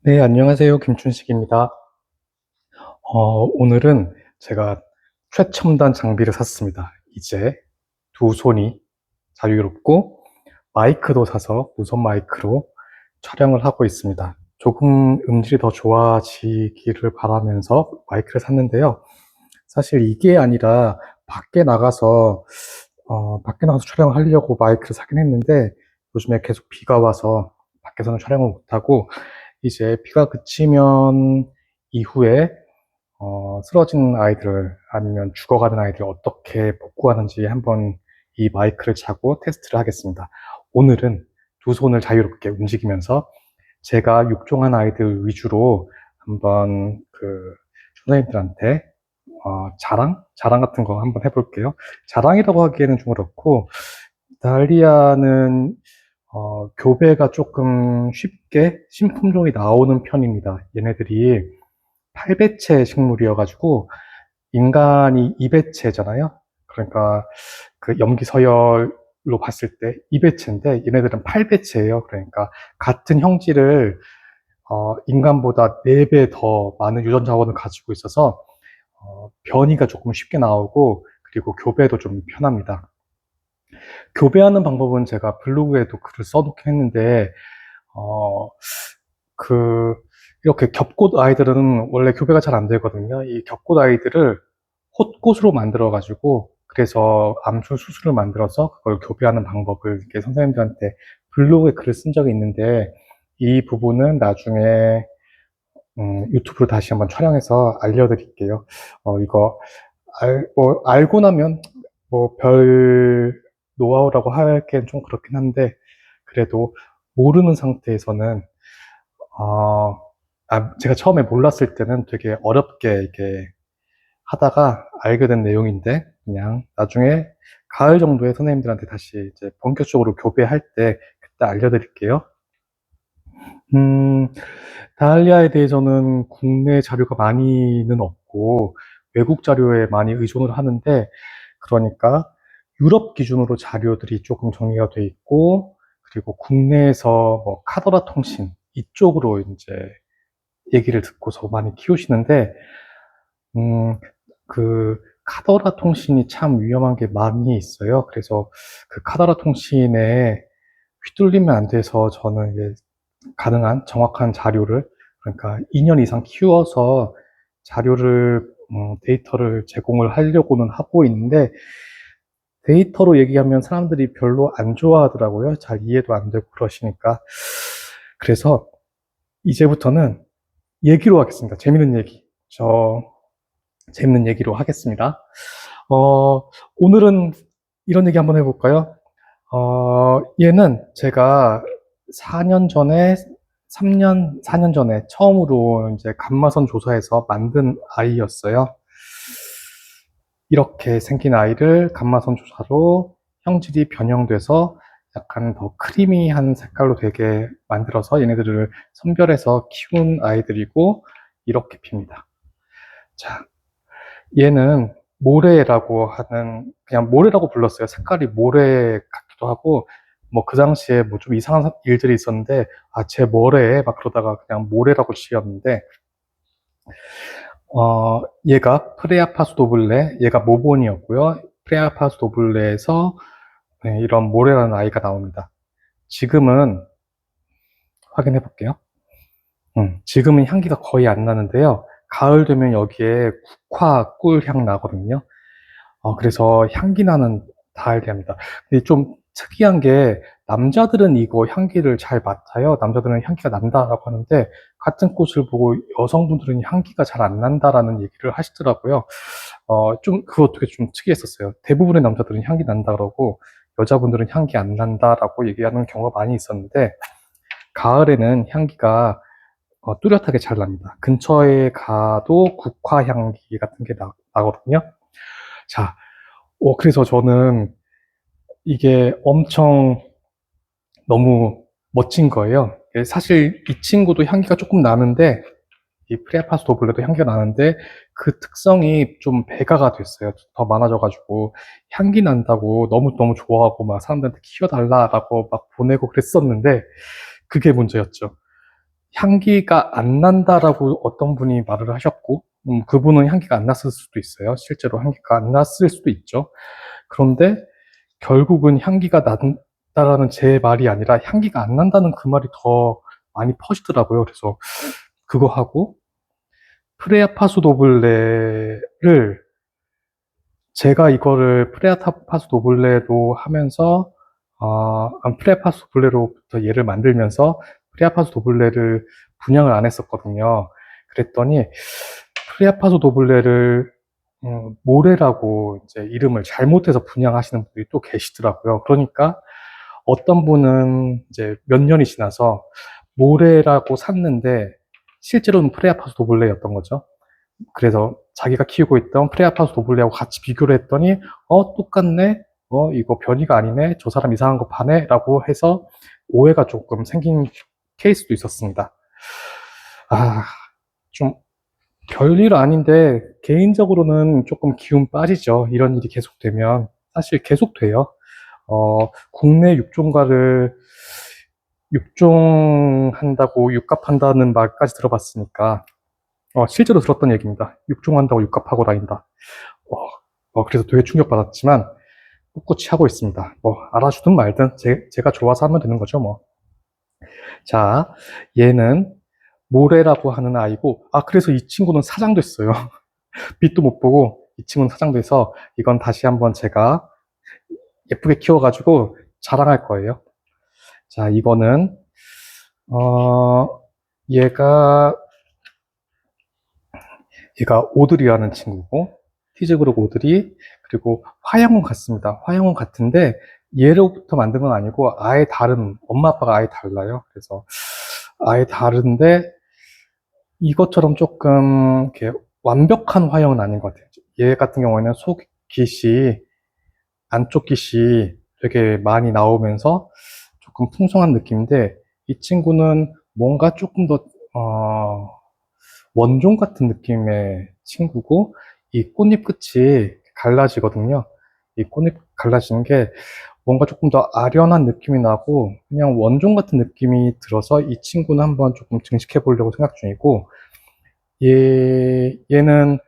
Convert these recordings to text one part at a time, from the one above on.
네, 안녕하세요. 김춘식입니다. 오늘은 제가 최첨단 장비를 샀습니다. 이제 두 손이 자유롭고 마이크도 사서 무선 마이크로 촬영을 하고 있습니다. 조금 음질이 더 좋아지기를 바라면서 마이크를 샀는데요. 사실 이게 아니라 밖에 나가서 촬영을 하려고 마이크를 사긴 했는데 요즘에 계속 비가 와서 밖에서는 촬영을 못하고 이제 비가 그치면 이후에 쓰러진 아이들을 아니면 죽어가는 아이들을 어떻게 복구하는지 한번 이 마이크를 차고 테스트를 하겠습니다. 오늘은 두 손을 자유롭게 움직이면서 제가 육종한 아이들 위주로 한번 선생님들한테 자랑 같은 거 한번 해볼게요. 자랑이라고 하기에는 좀 그렇고, 달리아는 교배가 조금 쉽게 신품종이 나오는 편입니다. 얘네들이 8배체 식물이어가지고 인간이 2배체잖아요. 그러니까 그 염기 서열로 봤을 때 2배체인데 얘네들은 8배체예요. 그러니까 같은 형질을 인간보다 4배 더 많은 유전 자원을 가지고 있어서 변이가 조금 쉽게 나오고 그리고 교배도 좀 편합니다. 교배하는 방법은 제가 블로그에도 글을 써놓긴 했는데 어, 그, 이렇게 겹꽃 아이들은 원래 교배가 잘 안 되거든요. 이 겹꽃 아이들을 홑꽃으로 만들어가지고, 그래서 암술 수술을 만들어서 그걸 교배하는 방법을 이렇게 선생님들한테 블로그에 글을 쓴 적이 있는데, 이 부분은 나중에, 유튜브로 다시 한번 촬영해서 알려드릴게요. 이거, 알고 나면, 별 노하우라고 하기엔 좀 그렇긴 한데, 그래도 모르는 상태에서는 어, 제가 처음에 몰랐을 때는 되게 어렵게 이렇게 하다가 알게 된 내용인데, 그냥 나중에 가을 정도에 선생님들한테 다시 이제 본격적으로 교배할 때 그때 알려드릴게요. 음, 다할리아에 대해서는 국내 자료가 많이는 없고, 외국 자료에 많이 의존을 하는데, 그러니까 유럽 기준으로 자료들이 조금 정리가 돼 있고, 그리고 국내에서 뭐 카더라 통신 이쪽으로 이제 얘기를 듣고서 많이 키우시는데, 음, 카더라 통신이 참 위험한 게 많이 있어요. 그래서 그 카더라 통신에 휘둘리면 안 돼서 저는 이제 가능한 정확한 자료를, 그러니까 2년 이상 키워서 데이터를 제공을 하려고는 하고 있는데, 데이터로 얘기하면 사람들이 별로 안 좋아하더라고요. 잘 이해도 안 되고 그러시니까. 그래서 이제부터는 얘기로 하겠습니다. 재밌는 얘기로 하겠습니다. 오늘은 이런 얘기 한번 해볼까요? 얘는 제가 4년 전에, 4년 전에 처음으로 이제 감마선 조사에서 만든 아이였어요. 이렇게 생긴 아이를 감마선 조사로 형질이 변형돼서 약간 더 크리미한 색깔로 되게 만들어서 얘네들을 선별해서 키운 아이들이고, 이렇게 핍니다. 자, 얘는 그냥 모래라고 불렀어요. 색깔이 모래 같기도 하고, 뭐 그 당시에 뭐 좀 이상한 일들이 있었는데, 쟤 뭐래? 막 그러다가 그냥 모래라고 지었는데, 얘가 프레아파스 도블레, 얘가 모본이었고요. 프레아파스 도블레에서 네, 이런 모래라는 아이가 나옵니다. 지금은 확인해 볼게요. 지금은 향기가 거의 안 나는데요. 가을 되면 여기에 국화 꿀향 나거든요. 그래서 향기 나는 다알리아입니다. 근데 좀 특이한 게 남자들은 이거 향기를 잘 맡아요. 남자들은 향기가 난다라고 하는데 같은 꽃을 보고 여성분들은 향기가 잘 안 난다라는 얘기를 하시더라고요. 그거 되게 좀 특이했었어요. 대부분의 남자들은 향기 난다 그러고 여자분들은 향기 안 난다라고 얘기하는 경우가 많이 있었는데 가을에는 향기가 뚜렷하게 잘 납니다. 근처에 가도 국화 향기 같은 게 나거든요. 자, 그래서 저는 이게 엄청 너무 멋진 거예요. 사실 이 친구도 향기가 조금 나는데, 이 프레파스 도블레도 향기가 나는데, 그 특성이 좀 배가가 됐어요. 더 많아져가지고, 향기 난다고 너무너무 좋아하고, 막 사람들한테 키워달라라고 막 보내고 그랬었는데, 그게 문제였죠. 향기가 안 난다라고 어떤 분이 말을 하셨고, 그분은 향기가 안 났을 수도 있어요. 실제로 향기가 안 났을 수도 있죠. 그런데 결국은 향기가 난다라는 제 말이 아니라 향기가 안 난다는 그 말이 더 많이 퍼지더라고요. 그래서 그거 하고 프레아 파소 노블레를 제가 이거를 프레아 파소 노블레로 하면서 프레아 파소 노블레로부터 얘를 만들면서 프레아 파소 노블레를 분양을 안 했었거든요. 그랬더니 프레아 파소 노블레를 모레라고 이제 이름을 잘못해서 분양하시는 분들이 또 계시더라고요. 그러니까 어떤 분은 이제 몇 년이 지나서 모레라고 샀는데 실제로는 프레아파스 도블레였던 거죠. 그래서 자기가 키우고 있던 프레아파스 도블레하고 같이 비교를 했더니 똑같네. 이거 변이가 아니네. 저 사람 이상한 거 파네. 라고 해서 오해가 조금 생긴 케이스도 있었습니다. 좀 별일 아닌데 개인적으로는 조금 기운 빠지죠. 이런 일이 계속되면. 사실 계속돼요. 국내 육종가를 육종한다고 육갑한다는 말까지 들어봤으니까 실제로 들었던 얘기입니다. 육종한다고 육갑하고 다닌다. 그래서 되게 충격받았지만 꿋꿋이 하고 있습니다. 뭐 알아주든 말든 제가 좋아서 하면 되는 거죠 뭐. 자, 얘는 모래라고 하는 아이고, 그래서 이 친구는 사장됐어요. 빛도 못 보고 이 친구는 사장돼서 이건 다시 한번 제가 예쁘게 키워가지고 자랑할 거예요. 자, 이거는 얘가 오드리라는 친구고, 티즈그룹 오드리, 그리고 화형은 같습니다. 화형은 같은데 얘로부터 만든 건 아니고 아예 다른, 엄마 아빠가 아예 달라요. 그래서 아예 다른데 이것처럼 조금 이렇게 완벽한 화형은 아닌 것 같아요. 얘 같은 경우에는 속깃이, 안쪽 깃이 되게 많이 나오면서 조금 풍성한 느낌인데 이 친구는 뭔가 조금 더 원종 같은 느낌의 친구고, 이 꽃잎 끝이 갈라지거든요. 이 꽃잎 갈라지는 게 뭔가 조금 더 아련한 느낌이 나고 그냥 원종 같은 느낌이 들어서 이 친구는 한번 조금 증식해 보려고 생각 중이고, 얘는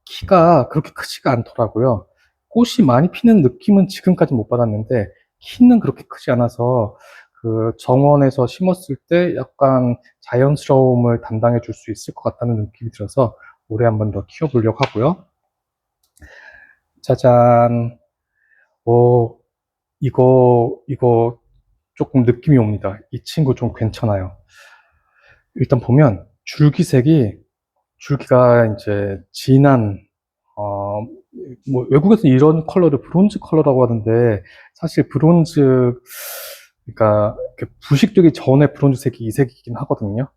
키가 그렇게 크지가 않더라고요. 꽃이 많이 피는 느낌은 지금까지 못 받았는데 키는 그렇게 크지 않아서 그 정원에서 심었을 때 약간 자연스러움을 담당해 줄 수 있을 것 같다는 느낌이 들어서 올해 한번 더 키워보려고 하고요. 짜잔. 이거 조금 느낌이 옵니다. 이 친구 좀 괜찮아요. 일단 보면 줄기가 이제 진한, 어, 뭐 외국에서 이런 컬러를 브론즈 컬러라고 하는데 사실 브론즈, 그러니까 이렇게 부식되기 전에 브론즈색이 이 색이긴 하거든요.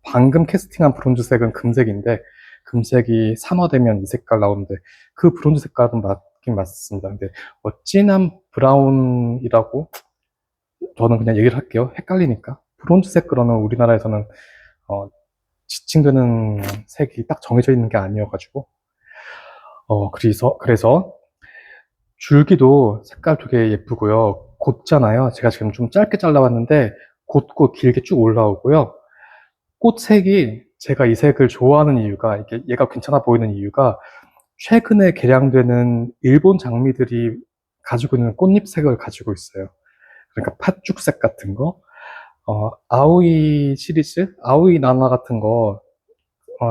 방금 캐스팅한 브론즈색은 금색인데 금색이 산화되면 이 색깔 나오는데 그 브론즈 색깔은 맞긴 맞습니다. 근데 진한 브라운이라고 저는 그냥 얘기를 할게요. 헷갈리니까. 브론즈색 그러면 우리나라에서는 어, 지칭되는 색이 딱 정해져 있는 게 아니어가지고 그래서 줄기도 색깔 되게 예쁘고요. 곧잖아요. 제가 지금 좀 짧게 잘라봤는데 곧고 길게 쭉 올라오고요. 꽃색이, 제가 이 색을 좋아하는 이유가, 얘가 괜찮아 보이는 이유가 최근에 개량되는 일본 장미들이 가지고 있는 꽃잎색을 가지고 있어요. 그러니까 팥죽색 같은 거, 아오이 시리즈, 아오이 나나 같은 거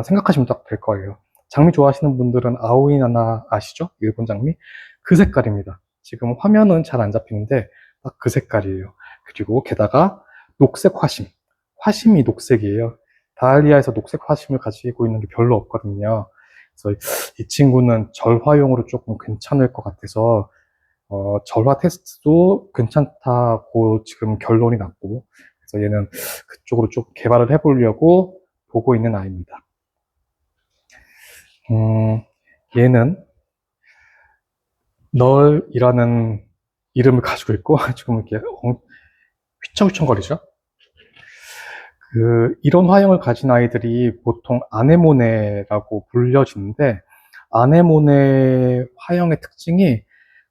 생각하시면 딱 될 거예요. 장미 좋아하시는 분들은 아오이 나나 아시죠? 일본 장미? 그 색깔입니다. 지금 화면은 잘 안 잡히는데 딱 그 색깔이에요. 그리고 게다가 녹색 화심. 화심이 녹색이에요. 다알리아에서 녹색 화심을 가지고 있는 게 별로 없거든요. 그래서 이 친구는 절화용으로 조금 괜찮을 것 같아서 절화 테스트도 괜찮다고 지금 결론이 났고, 그래서 얘는 그쪽으로 좀 개발을 해보려고 보고 있는 아이입니다. 얘는 널이라는 이름을 가지고 있고 지금 이렇게 휘청휘청거리죠. 이런 화형을 가진 아이들이 보통 아네모네라고 불려지는데, 아네모네 화형의 특징이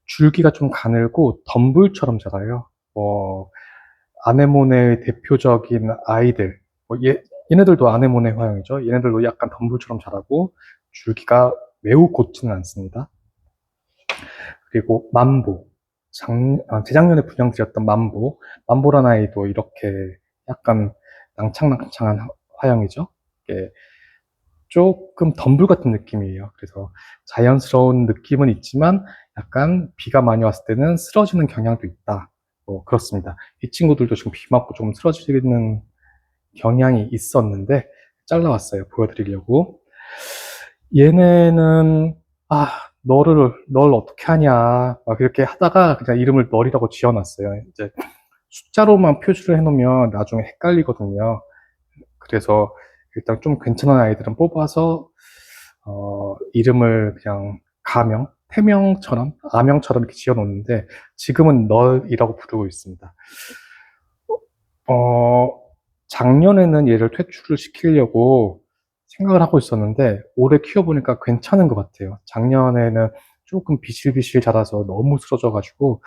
줄기가 좀 가늘고 덤불처럼 자라요. 아네모네의 대표적인 아이들, 얘네들도 아네모네 화형이죠. 얘네들도 약간 덤불처럼 자라고 줄기가 매우 곧지는 않습니다. 그리고 만보. 재작년에 분양드렸던 만보. 만보란 아이도 이렇게 약간 낭창낭창한 화형이죠. 이게 조금 덤불 같은 느낌이에요. 그래서 자연스러운 느낌은 있지만 약간 비가 많이 왔을 때는 쓰러지는 경향도 있다. 뭐 그렇습니다. 이 친구들도 지금 비 맞고 좀 쓰러지는 경향이 있었는데 잘라왔어요. 보여드리려고. 얘네는 널 어떻게 하냐 막 이렇게 하다가 그냥 이름을 널이라고 지어놨어요. 이제 숫자로만 표시를 해놓으면 나중에 헷갈리거든요. 그래서 일단 좀 괜찮은 아이들은 뽑아서 이름을 그냥 가명, 태명처럼, 아명처럼 이렇게 지어놓는데 지금은 널이라고 부르고 있습니다. 어, 작년에는 얘를 퇴출을 시키려고 생각을 하고 있었는데 올해 키워보니까 괜찮은 것 같아요. 작년에는 조금 비실비실 자라서 너무 쓰러져가지고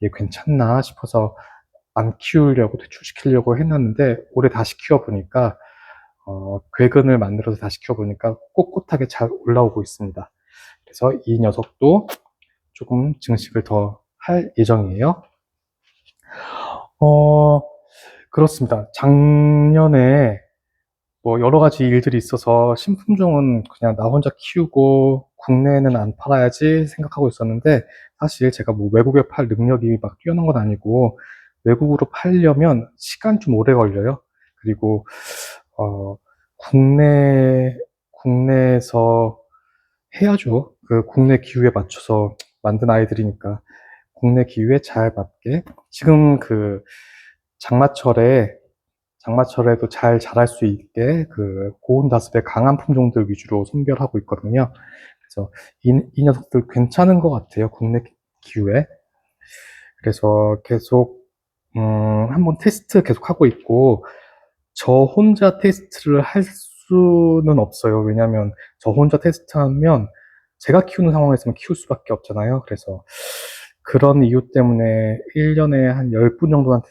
얘 괜찮나 싶어서 안 키우려고 퇴출시키려고 해놨는데 올해 다시 키워보니까 괴근을 만들어서 다시 키워보니까 꼿꼿하게 잘 올라오고 있습니다. 그래서 이 녀석도 조금 증식을 더 할 예정이에요. 어, 그렇습니다. 작년에 뭐 여러 가지 일들이 있어서 신품종은 그냥 나 혼자 키우고 국내에는 안 팔아야지 생각하고 있었는데 사실 제가 뭐 외국에 팔 능력이 막 뛰어난 건 아니고 외국으로 팔려면 시간 좀 오래 걸려요. 그리고 어, 국내에서 해야죠. 그 국내 기후에 맞춰서 만든 아이들이니까 국내 기후에 잘 맞게 지금 그 장마철에 장마철에도 잘 자랄 수 있게 그 고온 다습의 강한 품종들 위주로 선별하고 있거든요. 그래서 이 녀석들 괜찮은 것 같아요. 국내 기후에. 그래서 계속 한번 테스트 계속 하고 있고 저 혼자 테스트를 할 수는 없어요. 왜냐하면 저 혼자 테스트하면 제가 키우는 상황에서는 키울 수밖에 없잖아요. 그래서 그런 이유 때문에 1년에 한 10분 정도한테,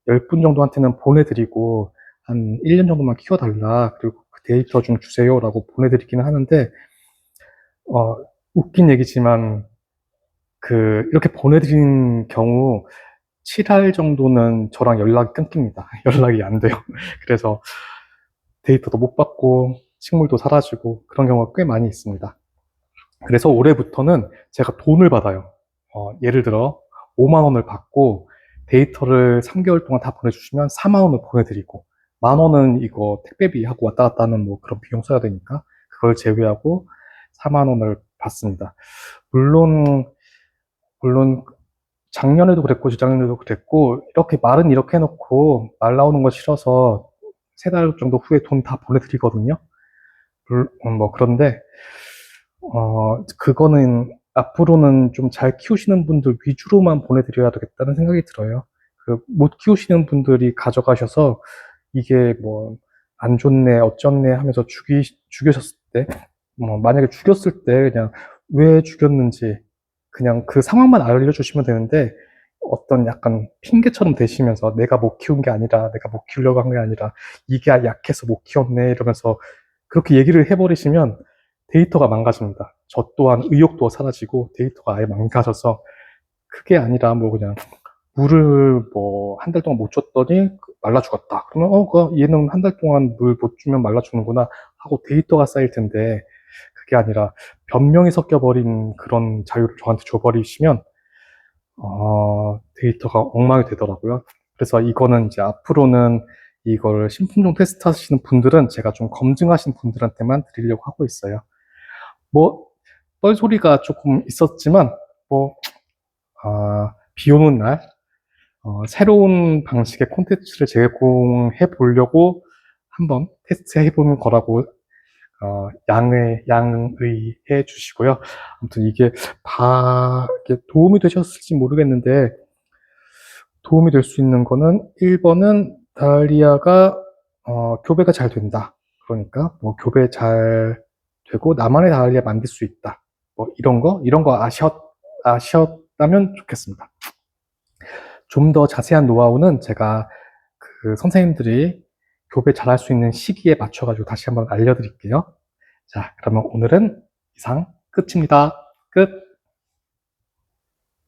10분 정도한테는 보내드리고 한 1년 정도만 키워달라. 그리고 그 데이터 좀 주세요라고 보내드리기는 하는데, 어, 웃긴 얘기지만 이렇게 보내드린 경우 7할 정도는 저랑 연락이 끊깁니다. 연락이 안 돼요. 그래서 데이터도 못 받고 식물도 사라지고 그런 경우가 꽤 많이 있습니다. 그래서 올해부터는 제가 돈을 받아요. 예를 들어 5만 원을 받고 데이터를 3개월 동안 다 보내주시면 4만 원을 보내드리고 만 원은 이거 택배비 하고 왔다 갔다 하는 뭐 그런 비용 써야 되니까 그걸 제외하고 4만 원을 받습니다. 물론 작년에도 그랬고 재작년에도 그랬고 이렇게 말은 이렇게 해놓고 말 나오는 거 싫어서 3달 정도 후에 돈 다 보내드리거든요. 뭐 그런데 그거는 앞으로는 좀 잘 키우시는 분들 위주로만 보내드려야 되겠다는 생각이 들어요. 못 키우시는 분들이 가져가셔서 이게 뭐 안 좋네, 어쩌네 하면서 죽이셨을 때, 만약에 죽였을 때 그냥 왜 죽였는지 그냥 그 상황만 알려주시면 되는데 어떤 약간 핑계처럼 대시면서 내가 못 키운 게 아니라 내가 못 키우려고 한 게 아니라 이게 약해서 못 키웠네 이러면서 그렇게 얘기를 해버리시면 데이터가 망가집니다. 저 또한 의욕도 사라지고 데이터가 아예 망가져서 그게 아니라 뭐 그냥 물을 뭐 한 달 동안 못 줬더니 말라 죽었다. 그러면 얘는 한 달 동안 물 못 주면 말라 죽는구나 하고 데이터가 쌓일 텐데 그게 아니라 변명이 섞여버린 그런 자유를 저한테 줘버리시면 데이터가 엉망이 되더라고요. 그래서 이거는 이제 앞으로는 이걸 신품종 테스트 하시는 분들은 제가 좀 검증하신 분들한테만 드리려고 하고 있어요. 뭐, 뻘소리가 조금 있었지만, 뭐, 비 오는 날, 새로운 방식의 콘텐츠를 제공해 보려고 한번 테스트 해보는 거라고, 양의해 주시고요. 아무튼 이게 도움이 되셨을지 모르겠는데, 도움이 될 수 있는 거는 1번은 다리아가, 교배가 잘 된다. 그러니까, 뭐, 교배 잘 되고, 나만의 다리아 만들 수 있다. 뭐, 이런 거 아셨다면 좋겠습니다. 좀 더 자세한 노하우는 제가 그 선생님들이 교배 잘할 수 있는 시기에 맞춰가지고 다시 한번 알려드릴게요. 자, 그러면 오늘은 이상 끝입니다. 끝!